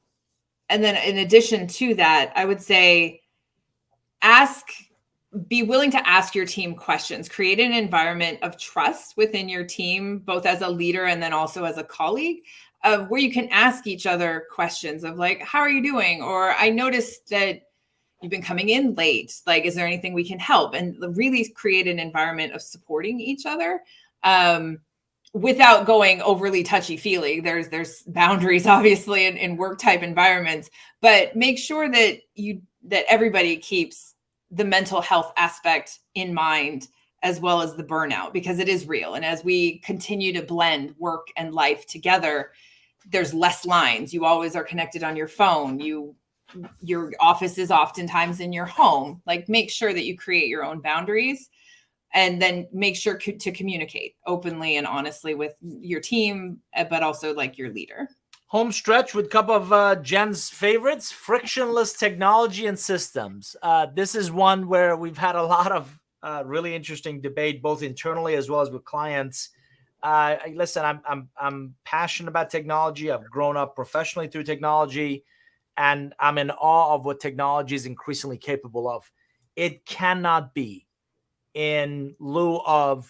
then in addition to that, I would say be willing to ask your team questions, create an environment of trust within your team, both as a leader and then also as a colleague, where you can ask each other questions of like, how are you doing? Or I noticed that you've been coming in late. Like, is there anything we can help? And really create an environment of supporting each other. Without going overly touchy-feely. There's boundaries, obviously, in work type environments, but make sure that everybody keeps the mental health aspect in mind, as well as the burnout, because it is real. And as we continue to blend work and life together, there's less lines. You always are connected on your phone. Your office is oftentimes in your home. Like, make sure that you create your own boundaries. And then make sure to communicate openly and honestly with your team, but also like your leader. Home stretch with a couple of Jen's favorites, frictionless technology and systems. This is one where we've had a lot of really interesting debate, both internally as well as with clients. Listen, I'm passionate about technology. I've grown up professionally through technology, and I'm in awe of what technology is increasingly capable of. It cannot be in lieu of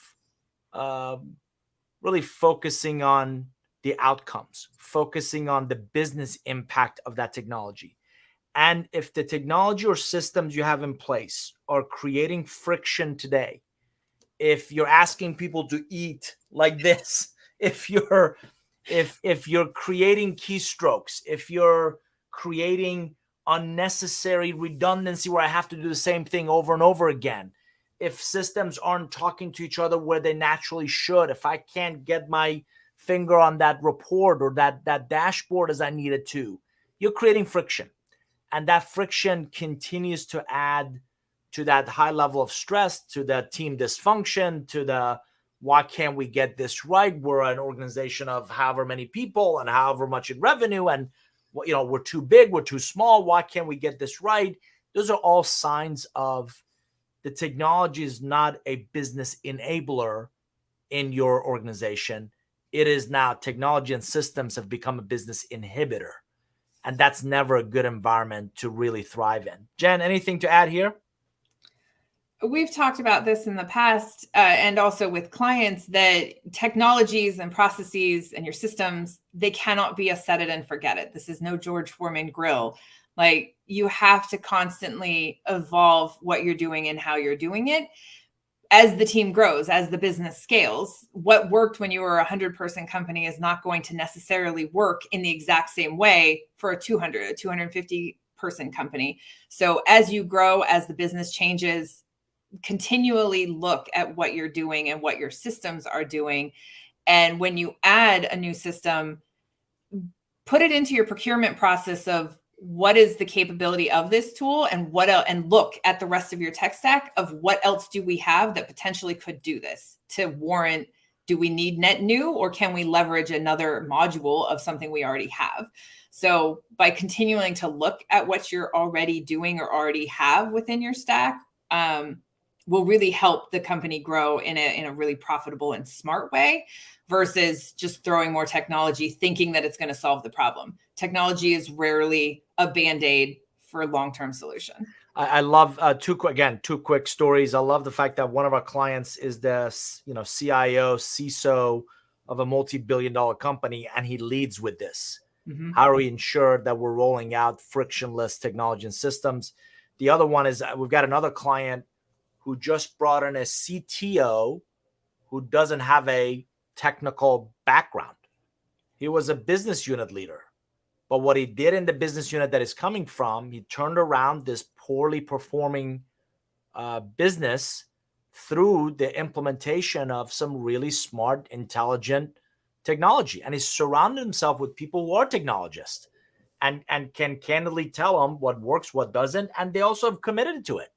really focusing on the outcomes, focusing on the business impact of that technology. And if the technology or systems you have in place are creating friction today, if you're asking people to eat like this, if you're creating keystrokes, if you're creating unnecessary redundancy where I have to do the same thing over and over again, if systems aren't talking to each other where they naturally should, if I can't get my finger on that report or that dashboard as I needed to, you're creating friction. And that friction continues to add to that high level of stress, to the team dysfunction, to the why can't we get this right? We're an organization of however many people and however much in revenue, and we're too big, we're too small. Why can't we get this right? Those are all signs of the technology is not a business enabler in your organization. It is now technology and systems have become a business inhibitor. And that's never a good environment to really thrive in. Jen, anything to add here? We've talked about this in the past and also with clients, that technologies and processes and your systems, they cannot be a set it and forget it. This is no George Foreman grill. Like, you have to constantly evolve what you're doing and how you're doing it as the team grows, as the business scales. What worked when you were a 100-person company is not going to necessarily work in the exact same way for a 250-person company. So as you grow, as the business changes, continually look at what you're doing and what your systems are doing. And when you add a new system, put it into your procurement process of what is the capability of this tool, and what else, and look at the rest of your tech stack of what else do we have that potentially could do this to warrant, do we need net new, or can we leverage another module of something we already have? So by continuing to look at what you're already doing or already have within your stack, will really help the company grow in a really profitable and smart way, versus just throwing more technology thinking that it's going to solve the problem. Technology is rarely a Band-Aid for a long-term solution. I love two quick stories. I love the fact that one of our clients is the CIO, CISO of a multi-billion-dollar company, and he leads with this. Mm-hmm. How do we ensure that we're rolling out frictionless technology and systems? The other one is we've got another client who just brought in a CTO who doesn't have a technical background. He was a business unit leader. But what he did in the business unit that is coming from, he turned around this poorly performing business through the implementation of some really smart, intelligent technology. And he's surrounded himself with people who are technologists and can candidly tell them what works, what doesn't, and they also have committed to it.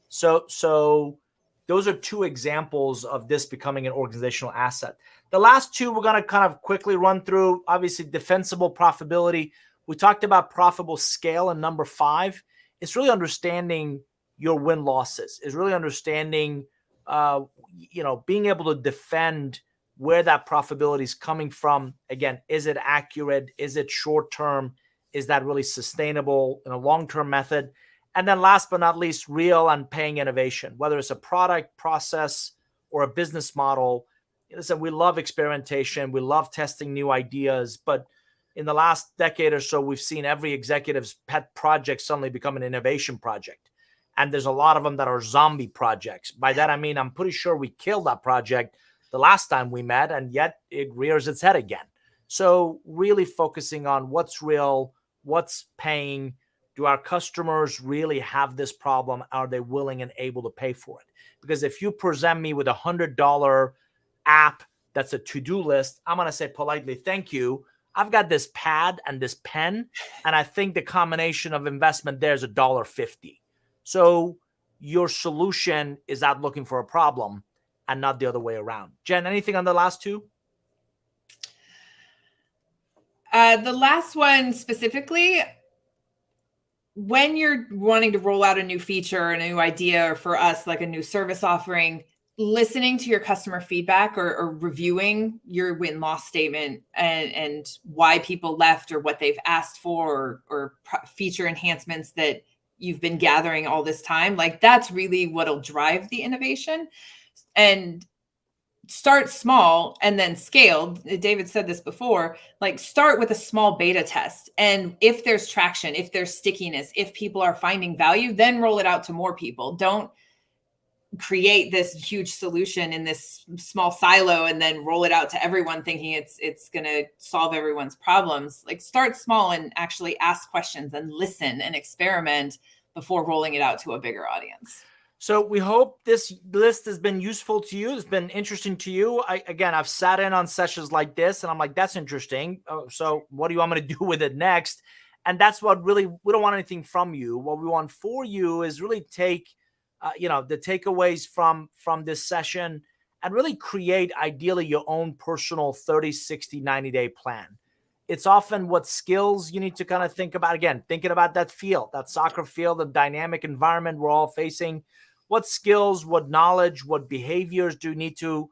So those are two examples of this becoming an organizational asset. The last two we're going to kind of quickly run through. Obviously, defensible profitability. We talked about profitable scale, and number 5, it's really understanding your win losses. Is really understanding, being able to defend where that profitability is coming from. Again, is it accurate? Is it short term? Is that really sustainable in a long-term method? And then last but not least, real and paying innovation, whether it's a product, process, or a business model. Listen, we love experimentation. We love testing new ideas. But in the last decade or so, we've seen every executive's pet project suddenly become an innovation project. And there's a lot of them that are zombie projects. By that, I mean, I'm pretty sure we killed that project the last time we met, and yet it rears its head again. So really focusing on what's real, what's paying. Do our customers really have this problem? Are they willing and able to pay for it? Because if you present me with $100 app that's a to-do list, I'm going to say politely, thank you. I've got this pad and this pen, and I think the combination of investment there is $1.50. So your solution is out looking for a problem and not the other way around. Jen, anything on the last two? The last one specifically, when you're wanting to roll out a new feature, a new idea, or for us, like a new service offering, listening to your customer feedback or reviewing your win-loss statement and why people left or what they've asked for or feature enhancements that you've been gathering all this time, like that's really what'll drive the innovation. And start small and then scale. David said this before, like start with a small beta test. And if there's traction, if there's stickiness, if people are finding value, then roll it out to more people. Don't create this huge solution in this small silo and then roll it out to everyone thinking it's going to solve everyone's problems. Like start small and actually ask questions and listen and experiment before rolling it out to a bigger audience. So we hope this list has been useful to you. It's been interesting to you. I've sat in on sessions like this and I'm like, that's interesting. So what do you want me to do with it next? And that's what really, we don't want anything from you. What we want for you is really take, the takeaways from this session and really create ideally your own personal 30, 60, 90-day plan. It's often what skills you need to kind of think about. Again, thinking about that field, that soccer field, the dynamic environment we're all facing. What skills, what knowledge, what behaviors do you need to,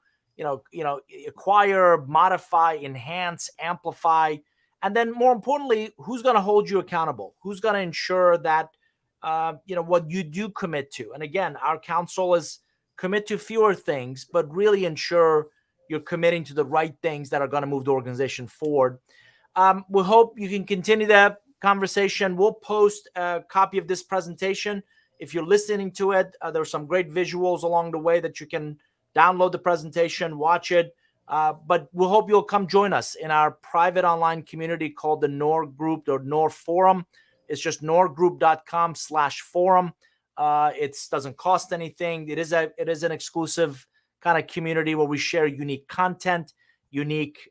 acquire, modify, enhance, amplify? And then more importantly, who's going to hold you accountable? Who's going to ensure that, what you do commit to? And again, our counsel is commit to fewer things, but really ensure you're committing to the right things that are going to move the organization forward. We hope you can continue that conversation. We'll post a copy of this presentation. If you're listening to it, there are some great visuals along the way that you can download the presentation, watch it. But we hope you'll come join us in our private online community called the NOR Group or NOR Forum. It's just norgroup.com/forum. It doesn't cost anything. It is an exclusive kind of community where we share unique content, unique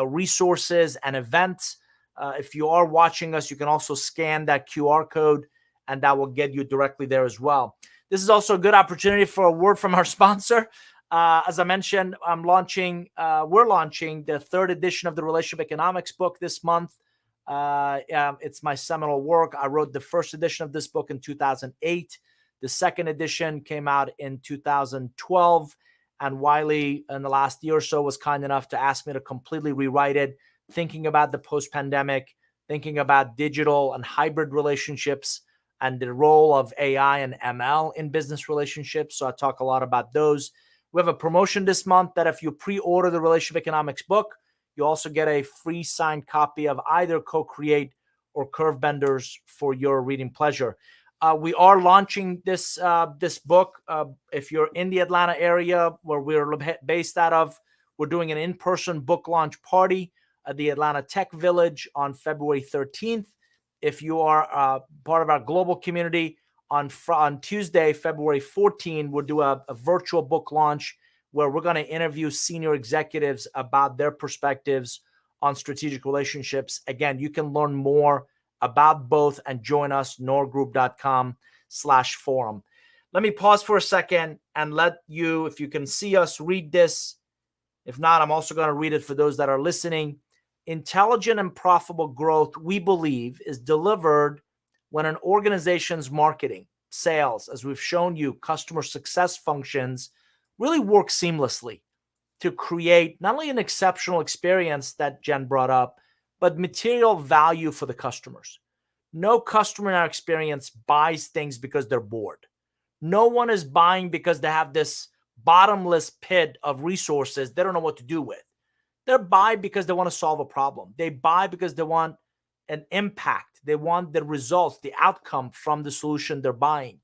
resources and events. If you are watching us, you can also scan that QR code and that will get you directly there as well. This is also a good opportunity for a word from our sponsor. As I mentioned, we're launching the 3rd edition of the Relationship Economics book this month. It's my seminal work. I wrote the 1st edition of this book in 2008. The 2nd edition came out in 2012. And Wiley, in the last year or so, was kind enough to ask me to completely rewrite it, thinking about the post-pandemic, thinking about digital and hybrid relationships, and the role of AI and ML in business relationships. So I talk a lot about those. We have a promotion this month that if you pre-order the Relationship Economics book, you also get a free signed copy of either Co-Create or Curve Benders for your reading pleasure. We are launching this book. If you're in the Atlanta area where we're based out of, we're doing an in-person book launch party at the Atlanta Tech Village on February 13th. If you are part of our global community, on Tuesday, February 14th, we'll do a virtual book launch where we're going to interview senior executives about their perspectives on strategic relationships. Again, you can learn more about both and join us, norgroup.com/forum. Let me pause for a second and let you, if you can see us, read this. If not, I'm also going to read it for those that are listening. Intelligent and profitable growth, we believe, is delivered when an organization's marketing, sales, as we've shown you, customer success functions really work seamlessly to create not only an exceptional experience that Jen brought up, but material value for the customers. No customer in our experience buys things because they're bored. No one is buying because they have this bottomless pit of resources they don't know what to do with. They buy because they want to solve a problem. They buy because they want an impact. They want the results, the outcome from the solution they're buying.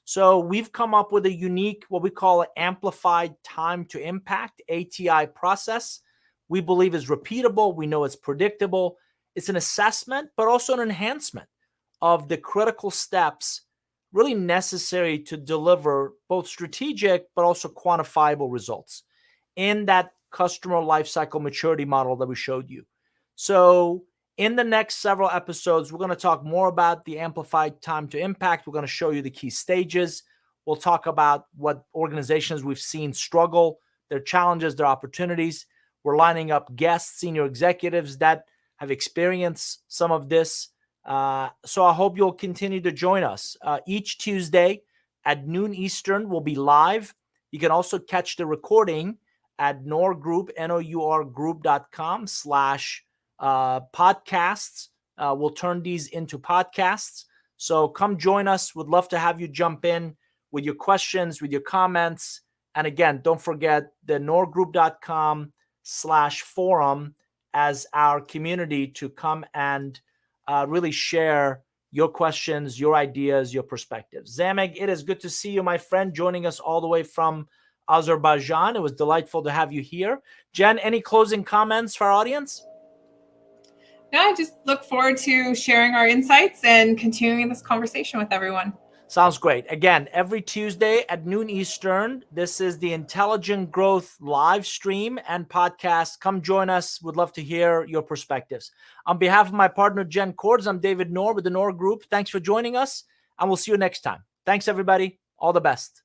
So we've come up with a unique, what we call an amplified time to impact, ATI process. We believe is repeatable. We know it's predictable. It's an assessment, but also an enhancement of the critical steps really necessary to deliver both strategic, but also quantifiable results in that customer lifecycle maturity model that we showed you. So in the next several episodes, we're going to talk more about the amplified time to impact. We're going to show you the key stages. We'll talk about what organizations we've seen struggle, their challenges, their opportunities. We're lining up guests, senior executives that have experienced some of this. So I hope you'll continue to join us. Each Tuesday at noon Eastern, we'll be live. You can also catch the recording at norgroup, nourgroup.com/podcasts. We'll turn these into podcasts. So come join us. Would love to have you jump in with your questions, with your comments. And again, don't forget the norgroup.com/forum as our community to come and really share your questions, your ideas, your perspectives. Zameg, it is good to see you, my friend, joining us all the way from Azerbaijan. It was delightful to have you here. Jen, any closing comments for our audience? No, I just look forward to sharing our insights and continuing this conversation with everyone. Sounds great. Again, every Tuesday at noon Eastern, this is the Intelligent Growth live stream and podcast. Come join us. Would love to hear your perspectives. On behalf of my partner, Jen Cordes, I'm David Noor with the Noor Group. Thanks for joining us, and we'll see you next time. Thanks, everybody. All the best.